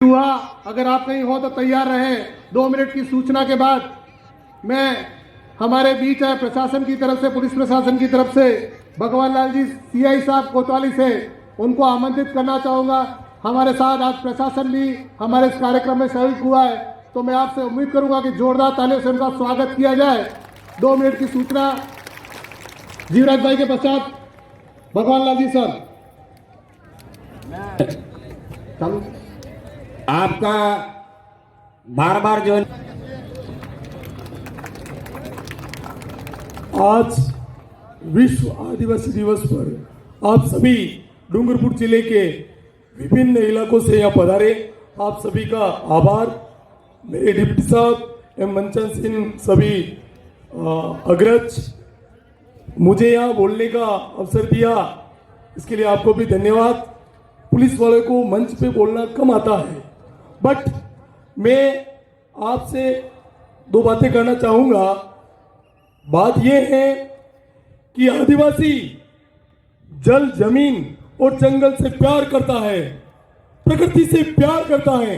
हुआ। अगर आप कहीं हो तो तैयार रहे। 2 मिनट की सूचना के बाद मैं हमारे बीच है प्रशासन की तरफ से, पुलिस प्रशासन की तरफ से भगवान लाल जी सीआई साहब कोतवाली से उनको आमंत्रित करना चाहूंगा। हमारे साथ आज प्रशासन भी हमारे इस कार्यक्रम में शरीक हुआ है, तो मैं आपसे उम्मीद करूंगा कि जोरदार तालियों से उनका स्वागत किया जाए। 2 मिनट की सूचना जीवराज भाई के पश्चात भगवान लाल जी सर। चालू आपका बार बार जो आज विश्व आदिवासी दिवस पर आप सभी डूंगरपुर जिले के विभिन्न इलाकों से यहाँ पधारे, आप सभी का आभार। मेरे डिप्टी साहब एम मनचंद सिंह, सभी अग्रज, मुझे यहाँ बोलने का अवसर दिया, इसके लिए आपको भी धन्यवाद। पुलिस वाले को मंच पे बोलना कम आता है, बट मैं आपसे 2 बातें करना चाहूंगा। बात यह है कि आदिवासी जल, जमीन और जंगल से प्यार करता है, प्रकृति से प्यार करता है।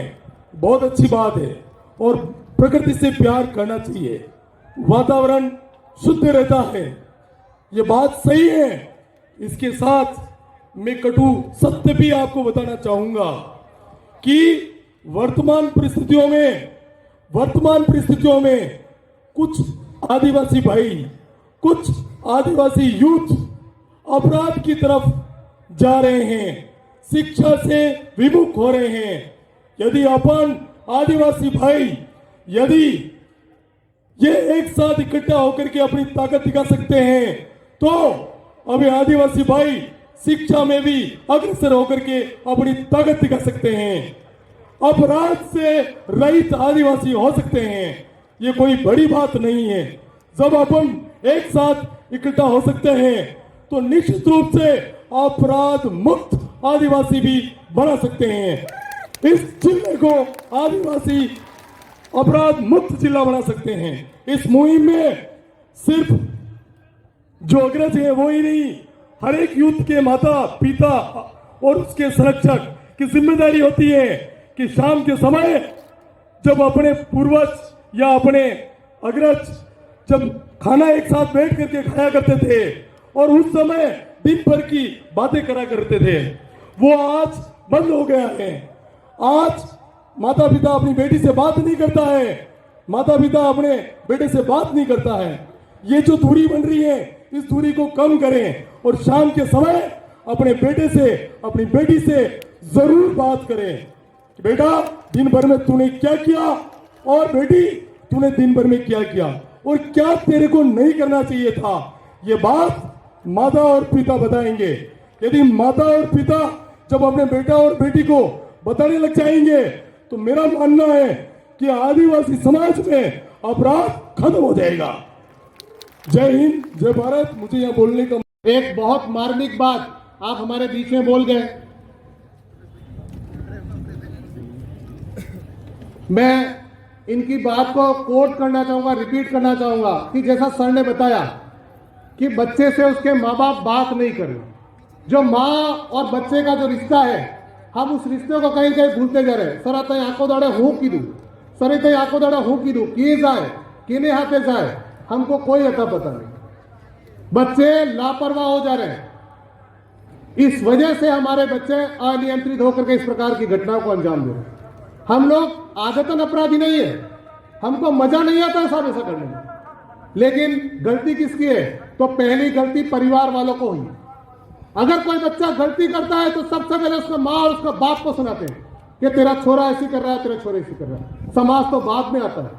बहुत अच्छी बात है और प्रकृति से प्यार करना चाहिए। वातावरण शुद्ध रहता है, ये बात सही है। इसके साथ मैं कटु सत्य भी आपको बताना चाहूंगा कि वर्तमान परिस्थितियों में कुछ आदिवासी भाई, कुछ आदिवासी यूथ अपराध की तरफ जा रहे हैं, शिक्षा से विमुख हो रहे हैं। यदि अपन आदिवासी भाई, यदि ये एक साथ इकट्ठा होकर के अपनी ताकत दिखा सकते हैं, तो अभी आदिवासी भाई शिक्षा में भी अग्रसर होकर के अपनी ताकत दिखा सकते हैं, अपराध से रहित आदिवासी हो सकते हैं। ये कोई बड़ी बात नहीं है। जब अपन एक साथ इकट्ठा हो सकते हैं तो निश्चित रूप से अपराध मुक्त आदिवासी भी बना सकते हैं। इस जिले को आदिवासी अपराध मुक्त जिला बना सकते हैं। इस मुहिम में सिर्फ जो अग्रज है वो ही नहीं, हर एक यूथ के माता पिता और उसके संरक्षक की जिम्मेदारी होती है कि शाम के समय जब अपने पूर्वज या अपने अग्रज जब खाना एक साथ बैठ करके खाया करते थे और उस समय दिन भर की बातें करा करते थे, वो आज बंद हो गया है। आज माता पिता अपनी बेटी से बात नहीं करता है, माता पिता अपने बेटे से बात नहीं करता है। ये जो दूरी बन रही है, इस दूरी को कम करें और शाम के समय अपने बेटे से, अपनी बेटी से जरूर बात करें। बेटा, दिन भर में तूने क्या किया, और बेटी तूने दिन भर में क्या किया, और क्या तेरे को नहीं करना चाहिए था। ये बात माता और पिता बताएंगे। यदि माता और पिता जब अपने बेटा और बेटी को बताने लग जाएंगे तो मेरा मानना है कि आदिवासी समाज में अपराध खत्म हो जाएगा। जय हिंद, जय भारत। मुझे यहाँ बोलने का एक बहुत मार्मिक बात आप हमारे बीच में बोल गए। मैं इनकी बात को कोट करना चाहूंगा, रिपीट करना चाहूंगा कि जैसा सर ने बताया कि बच्चे से उसके माँ बाप बात नहीं कर रहे। जो माँ और बच्चे का जो रिश्ता है, हम उस रिश्ते को कहीं कहीं भूलते जा रहे। सर आता आंखों दाड़े हूँ की दू, सर इतने आंखों दाड़े हूँ की दू, किए जाए किने हाथे जाए, हमको कोई अता पता नहीं। बच्चे लापरवाह हो जा रहे हैं। इस वजह से हमारे बच्चे अनियंत्रित होकर के इस प्रकार की घटनाओं को अंजाम दे रहे हैं। हम लोग आदतन अपराधी नहीं है, हमको मजा नहीं आता साहब ऐसा करने में, लेकिन गलती किसकी है? तो पहली गलती परिवार वालों को हुई। अगर कोई बच्चा गलती करता है तो सबसे पहले उसका माँ और उसका बाप को सुनाते हैं कि तेरा छोरा ऐसी कर रहा है, तेरा छोरा ऐसी कर रहा है। समाज तो बाद में आता है।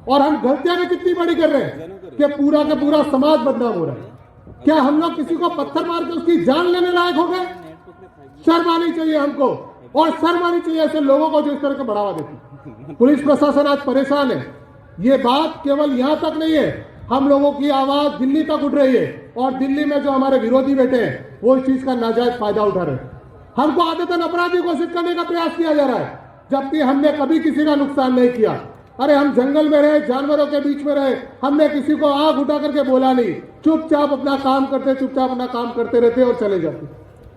और हम गलतियां भी कितनी बड़ी कर रहे हैं कि पूरा का पूरा समाज बदनाम हो रहा है। क्या हम लोग किसी को पत्थर मार के उसकी जान लेने लायक हो गए? शर्म आनी चाहिए हमको, और शर्म आनी चाहिए ऐसे लोगों को जो इस तरह का बढ़ावा देते। पुलिस प्रशासन आज परेशान है। ये बात केवल यहां तक नहीं है, हम लोगों की आवाज दिल्ली तक उठ रही है, और दिल्ली में जो हमारे विरोधी बैठे हैं वो इस चीज का नाजायज फायदा उठा रहे हैं। हमको आदतन अपराधी घोषित करने का प्रयास किया जा रहा है, जबकि हमने कभी किसी का नुकसान नहीं किया। अरे हम जंगल में रहे, जानवरों के बीच में रहे, हमने किसी को आंख उठा करके बोला नहीं, चुपचाप अपना काम करते, चुपचाप अपना काम करते रहते और चले जाते।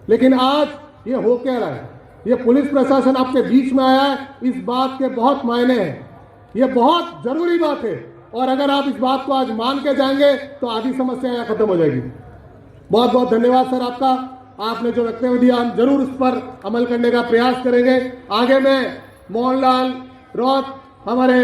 लेकिन आज ये हो क्या रहा है? ये पुलिस प्रशासन आपके बीच में आया है, इस बात के बहुत मायने हैं। ये बहुत जरूरी बात है और अगर आप इस बात को आज मान के जाएंगे तो आधी समस्या यहाँ खत्म हो जाएगी। बहुत बहुत धन्यवाद सर आपका, आपने जो वक्तव्य दिया हम जरूर उस पर अमल करने का प्रयास करेंगे। आगे में मोहनलाल रौत हमारे